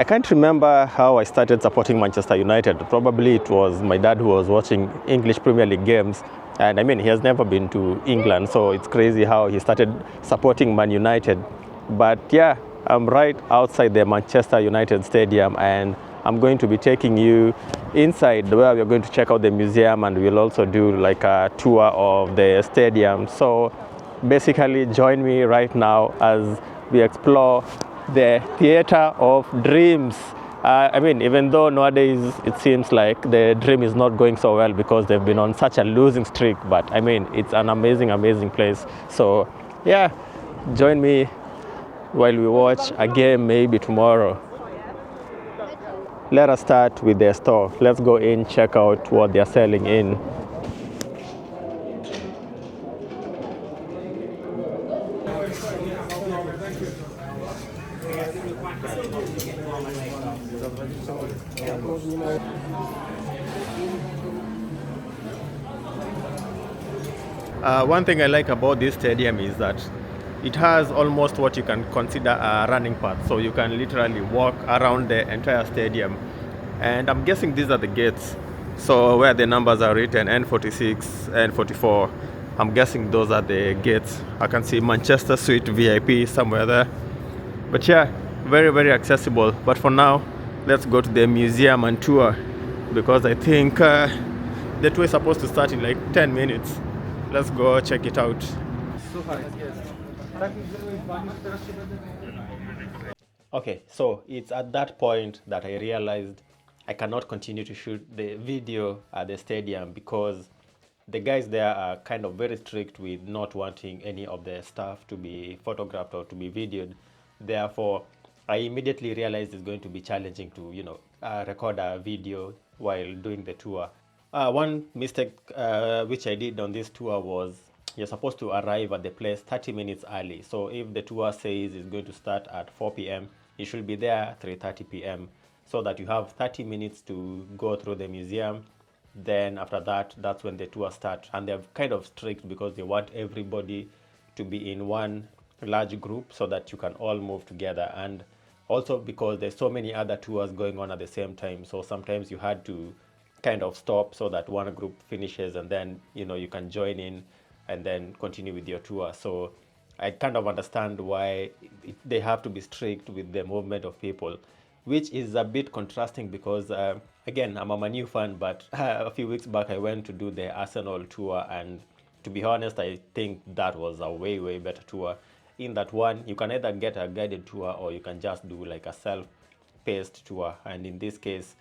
I can't remember how I started supporting Manchester United. Probably it was my dad who was watching English Premier League games. And I mean, he has never been to England, so it's crazy how he started supporting Man United. But yeah, I'm right outside the Manchester United Stadium, and I'm going to be taking you inside where we're going to check out the museum, and we'll also do like a tour of the stadium. So basically, join me right now as we explore the theater of dreams. I mean, even though nowadays it seems like the dream is not going so well because they've been on such a losing streak, but I mean, it's an amazing, amazing place. So yeah, join me while we watch a game maybe tomorrow. Let us start with the store. Let's go in, check out what they're selling in. One thing I like about this stadium is that it has almost what you can consider a running path. So you can literally walk around the entire stadium. And I'm guessing these are the gates. So where the numbers are written, N46, N44, I'm guessing those are the gates. I can see Manchester Suite VIP somewhere there. But yeah, very, very accessible. But for now, let's go to the museum and tour, because I think the tour is supposed to start in like 10 minutes. Let's go check it out. Okay, so it's at that point that I realized I cannot continue to shoot the video at the stadium because the guys there are kind of very strict with not wanting any of their stuff to be photographed or to be videoed. Therefore, I immediately realized it's going to be challenging to, record a video while doing the tour. One mistake which I did on this tour was you're supposed to arrive at the place 30 minutes early. So if the tour says it's going to start at 4 p.m., you should be there 3:30 p.m. so that you have 30 minutes to go through the museum. Then after that, that's when the tour starts. And they're kind of strict because they want everybody to be in one large group so that you can all move together. And also because there's so many other tours going on at the same time. So sometimes you had to kind of stop so that one group finishes and then you can join in and then continue with your tour. So I kind of understand why they have to be strict with the movement of people, which is a bit contrasting because again, I'm a Man U fan, but a few weeks back I went to do the Arsenal tour, and to be honest, I think that was a way, way better tour. In that one, you can either get a guided tour or you can just do like a self-paced tour, and in this case,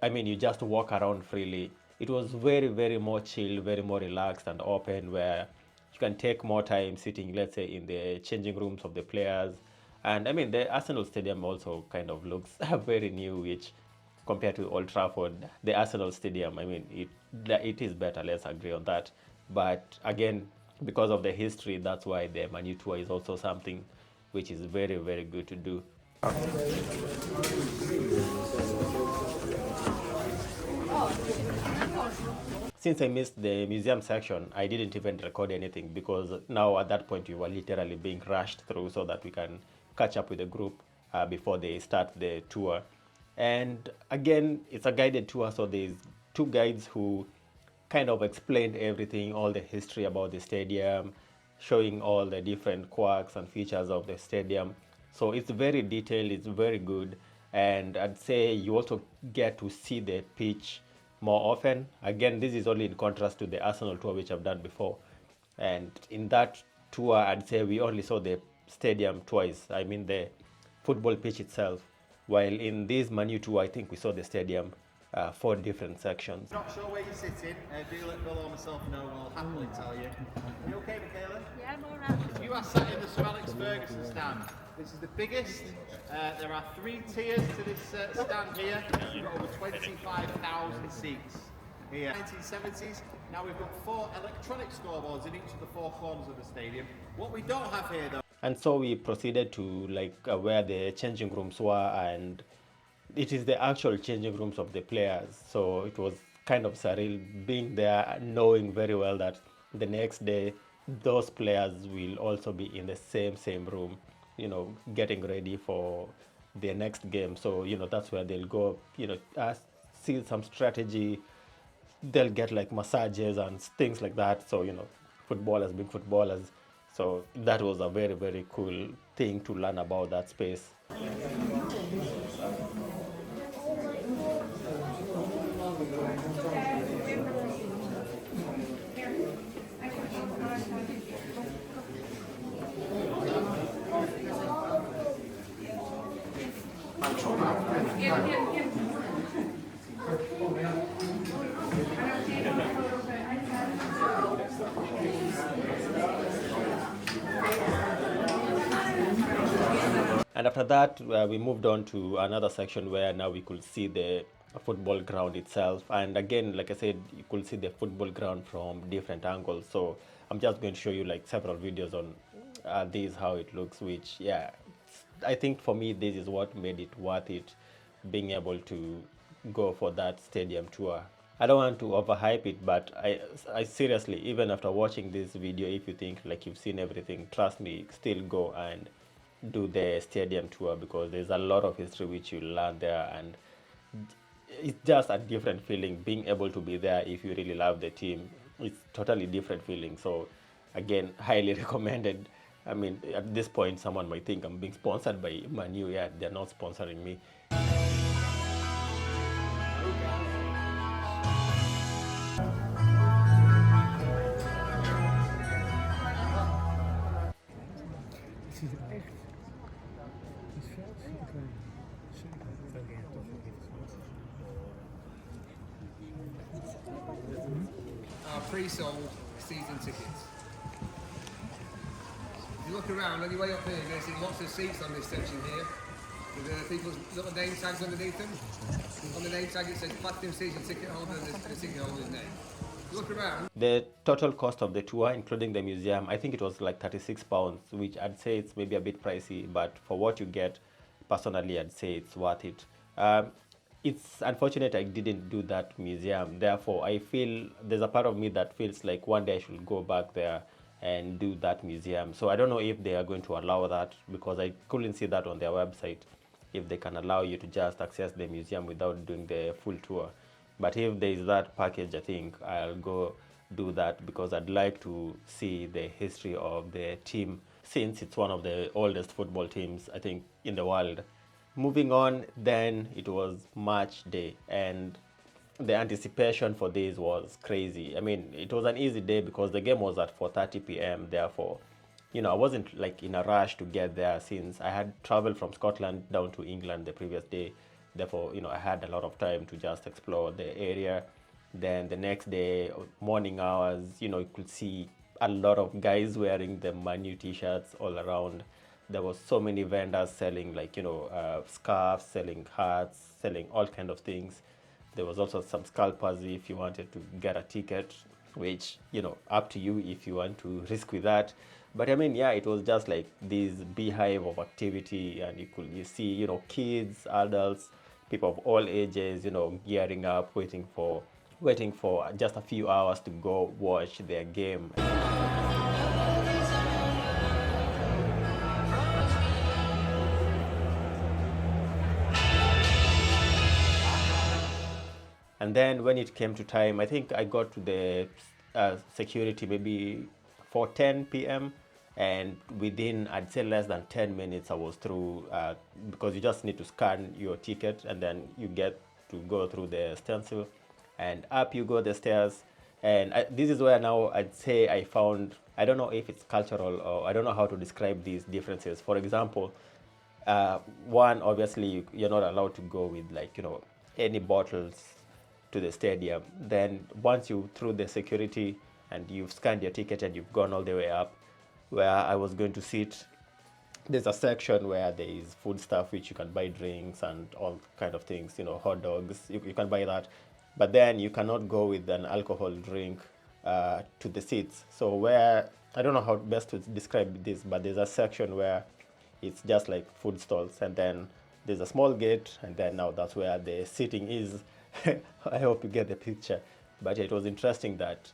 I mean, you just walk around freely. It was very, very more chill, very more relaxed and open, where you can take more time sitting, let's say, in the changing rooms of the players. And I mean, the Arsenal Stadium also kind of looks very new, which compared to Old Trafford, the Arsenal Stadium, I mean, it is better. Let's agree on that. But again, because of the history, that's why the Man U tour is also something which is very, very good to do. Since I missed the museum section, I didn't even record anything because now at that point we were literally being rushed through so that we can catch up with the group before they start the tour. And again, it's a guided tour, so there's two guides who kind of explained everything, all the history about the stadium, showing all the different quirks and features of the stadium. So it's very detailed, it's very good, and I'd say you also get to see the pitch more often. Again, this is only in contrast to the Arsenal tour, which I've done before. And in that tour, I'd say we only saw the stadium twice. I mean, the football pitch itself. While in this Man U tour, I think we saw the stadium 4 different sections. Not sure where you're sitting. Bill or myself know. I'll happily tell you. Are you okay, Michaela? Yeah, I'm all right. You are sat in the Sir Alex Ferguson stand. This is the biggest. There are 3 tiers to this stand here. We've got over 25,000 seats here. 1970s. Now we've got 4 electronic scoreboards in each of the 4 corners of the stadium. What we don't have here, though. And so we proceeded to where the changing rooms were, and it is the actual changing rooms of the players. So it was kind of surreal being there, knowing very well that the next day those players will also be in the same room, getting ready for their next game. So that's where they'll go, see some strategy. They'll get like massages and things like that. So footballers being footballers. So that was a very, very cool thing to learn about that space. And after that, we moved on to another section where now we could see the football ground itself. And again, like I said, you could see the football ground from different angles. So I'm just going to show you like several videos on this, how it looks, which, yeah, I think for me, this is what made it worth it, being able to go for that stadium tour. I don't want to overhype it, but I seriously, even after watching this video, if you think like you've seen everything, trust me, still go and do the stadium tour, because there's a lot of history which you learn there, and it's just a different feeling being able to be there. If you really love the team, it's totally different feeling. So again, highly recommended. I mean, at this point someone might think I'm being sponsored by Manu. Yeah, they're not sponsoring me. Het ziet er echt, het veld ziet er gewoon super Our pre-sold season tickets. If you look around, on your way up here, you're going to see lots of seats on this section here, with people's little name tags underneath them. On the name tag it says Platinum Season Ticket Holder and the ticket holder's name. Look around. The total cost of the tour, including the museum, I think it was like £36, which I'd say it's maybe a bit pricey, but for what you get, personally, I'd say it's worth it. It's unfortunate I didn't do that museum. Therefore, I feel there's a part of me that feels like one day I should go back there and do that museum. So I don't know if they are going to allow that, because I couldn't see that on their website, if they can allow you to just access the museum without doing the full tour. But if there is that package, I think I'll go do that, because I'd like to see the history of the team, since it's one of the oldest football teams, I think, in the world. Moving on, then it was match day, and the anticipation for this was crazy. I mean, it was an easy day because the game was at 4:30 p.m. Therefore, I wasn't like in a rush to get there, since I had traveled from Scotland down to England the previous day. Therefore, I had a lot of time to just explore the area. Then the next day, morning hours, you could see a lot of guys wearing the Manu t-shirts all around. There was so many vendors selling like, scarves, selling hats, selling all kind of things. There was also some scalpers if you wanted to get a ticket, which, up to you if you want to risk with that. But I mean, yeah, it was just like this beehive of activity, and you see, kids, adults, people of all ages, gearing up, waiting for just a few hours to go watch their game. And then when it came to time, I think I got to the security maybe 4:10 p.m. And within, I'd say, less than 10 minutes, I was through, because you just need to scan your ticket, and then you get to go through the stencil, and up you go the stairs. And this is where now I'd say I found, I don't know if it's cultural, or I don't know how to describe these differences. For example, one, obviously you're not allowed to go with like, any bottles to the stadium. Then once you through the security and you've scanned your ticket and you've gone all the way up where I was going to sit, there's a section where there is food stuff which you can buy, drinks and all kind of things, hot dogs, you can buy that. But then you cannot go with an alcohol drink to the seats. So where, I don't know how best to describe this, but there's a section where it's just like food stalls, and then there's a small gate, and then now that's where the seating is. I hope you get the picture. But it was interesting that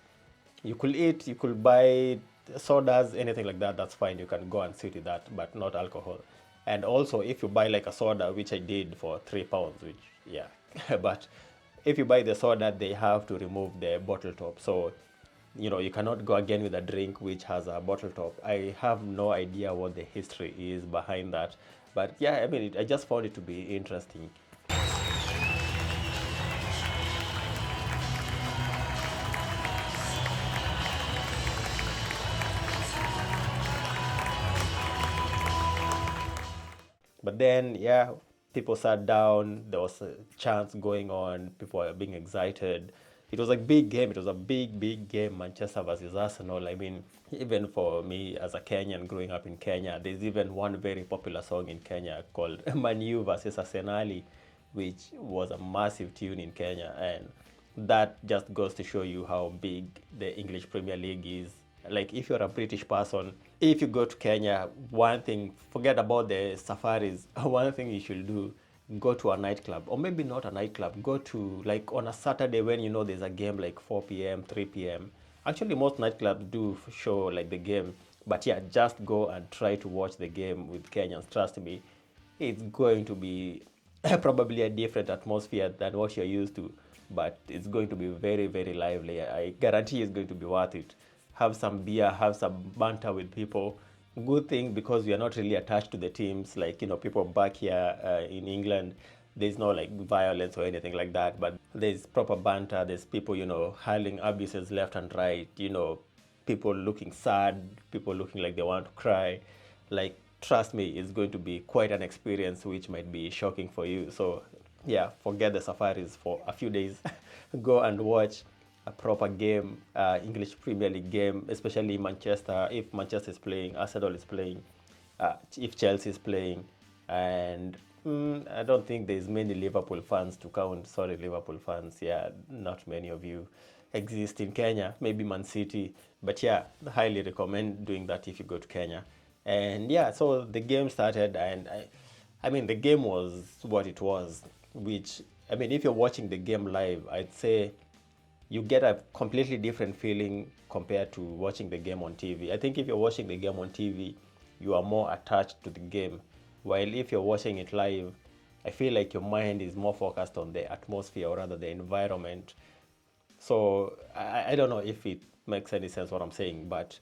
you could eat, you could buy sodas, anything like that, that's fine. You can go and sit with that, but not alcohol. And also, if you buy like a soda, which I did for £3, which, yeah, but if you buy the soda, they have to remove the bottle top. So, you cannot go again with a drink which has a bottle top. I have no idea what the history is behind that. But yeah, I mean, I just found it to be interesting. But then, yeah, people sat down. There was a chants going on. People were being excited. It was a big game. It was a big, big game. Manchester versus Arsenal. I mean, even for me as a Kenyan growing up in Kenya, there's even one very popular song in Kenya called Manu versus Arsenali, which was a massive tune in Kenya. And that just goes to show you how big the English Premier League is. Like, if you're a British person, if you go to Kenya, one thing, forget about the safaris, one thing you should do, go to a nightclub, or maybe not a nightclub, go to, like, on a Saturday when you know there's a game like 4 p.m., 3 p.m. Actually, most nightclubs do show like the game, but yeah, just go and try to watch the game with Kenyans. Trust me, it's going to be probably a different atmosphere than what you're used to, but it's going to be very, very lively. I guarantee it's going to be worth it. Have some beer, have some banter with people. Good thing, because we are not really attached to the teams like, people back here in England. There's no like violence or anything like that, but there's proper banter. There's people, hurling abuses left and right, people looking sad, people looking like they want to cry. Like, trust me, it's going to be quite an experience which might be shocking for you. So yeah, forget the safaris for a few days. Go and watch a proper game, English Premier League game, especially Manchester. If Manchester is playing, Arsenal is playing, if Chelsea is playing, and I don't think there's many Liverpool fans to count. Sorry, Liverpool fans. Yeah, not many of you exist in Kenya. Maybe Man City, but yeah, highly recommend doing that if you go to Kenya. And yeah, so the game started, and I mean, the game was what it was. Which, I mean, if you're watching the game live, I'd say you get a completely different feeling compared to watching the game on TV. I think if you're watching the game on TV, you are more attached to the game. While if you're watching it live, I feel like your mind is more focused on the atmosphere, or rather the environment. So I don't know if it makes any sense what I'm saying, but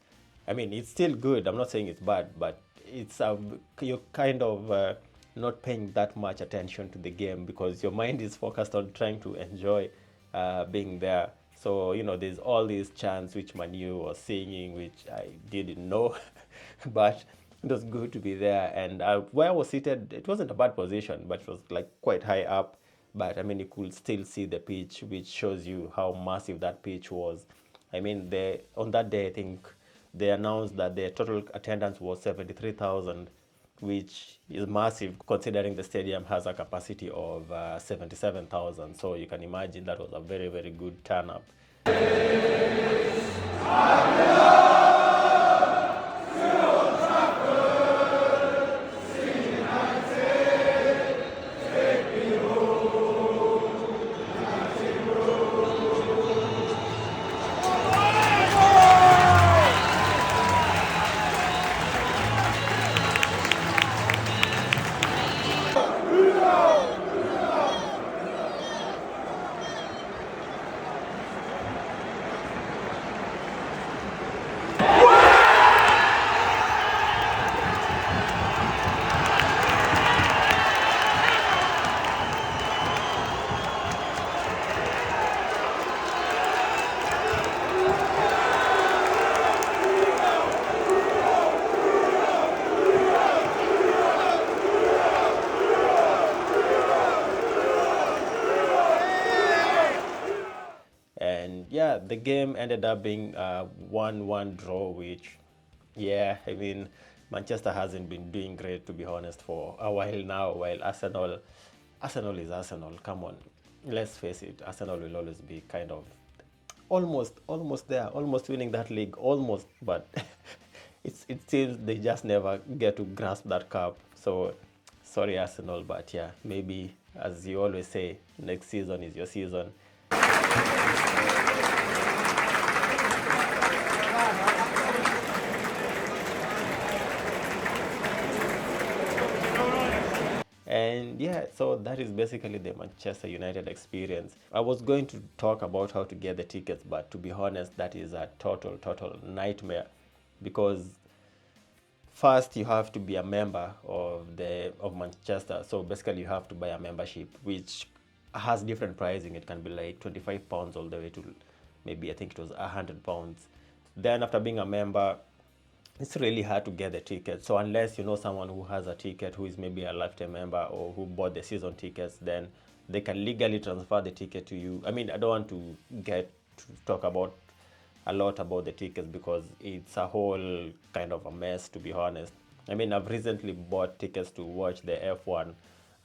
I mean, it's still good. I'm not saying it's bad, but it's you're kind of not paying that much attention to the game because your mind is focused on trying to enjoy being there. So, there's all these chants which Manu was singing, which I didn't know, but it was good to be there. And where I was seated, it wasn't a bad position, but it was like quite high up. But I mean, you could still see the pitch, which shows you how massive that pitch was. I mean, on that day, I think they announced that the total attendance was 73,000, which is massive considering the stadium has a capacity of 77,000. So you can imagine that was a very, very good turn up. And yeah, the game ended up being a 1-1 draw, which, yeah, I mean, Manchester hasn't been doing great, to be honest, for a while now, while Arsenal is Arsenal. Come on, let's face it, Arsenal will always be kind of almost there, almost winning that league, almost, but it seems they just never get to grasp that cup. So, sorry, Arsenal, but yeah, maybe, as you always say, next season is your season. yeah, so that is basically the Manchester United experience. I was going to talk about how to get the tickets, but to be honest, that is a total nightmare, because first you have to be a member of Manchester. So basically you have to buy a membership, which has different pricing. It can be like £25 all the way to maybe, I think it was £100. Then after being a member, it's really hard to get the ticket. So unless you know someone who has a ticket, who is maybe a lifetime member or who bought the season tickets, then they can legally transfer the ticket to you. I mean, I don't want to get to talk about a lot about the tickets because it's a whole kind of a mess, to be honest. I mean, I've recently bought tickets to watch the F1,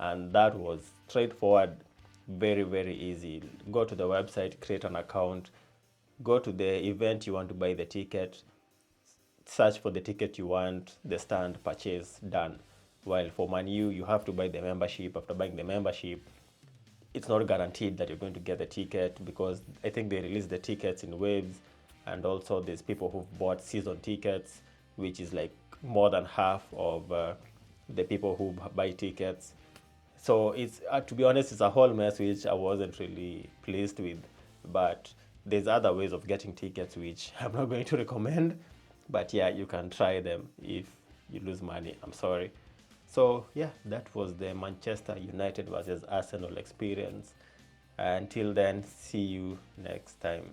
and that was straightforward, very easy. Go to the website, create an account, go to the event you want to buy the ticket, search for the ticket you want, the stand, purchase, done. While for Man U, you have to buy the membership. After buying the membership, it's not guaranteed that you're going to get the ticket, because I think they release the tickets in waves, and also there's people who've bought season tickets, which is like more than half of the people who buy tickets. So it's to be honest, it's a whole mess which I wasn't really pleased with. But there's other ways of getting tickets which I'm not going to recommend. But yeah, you can try them. If you lose money, I'm sorry. So yeah, that was the Manchester United versus Arsenal experience. Until then, see you next time.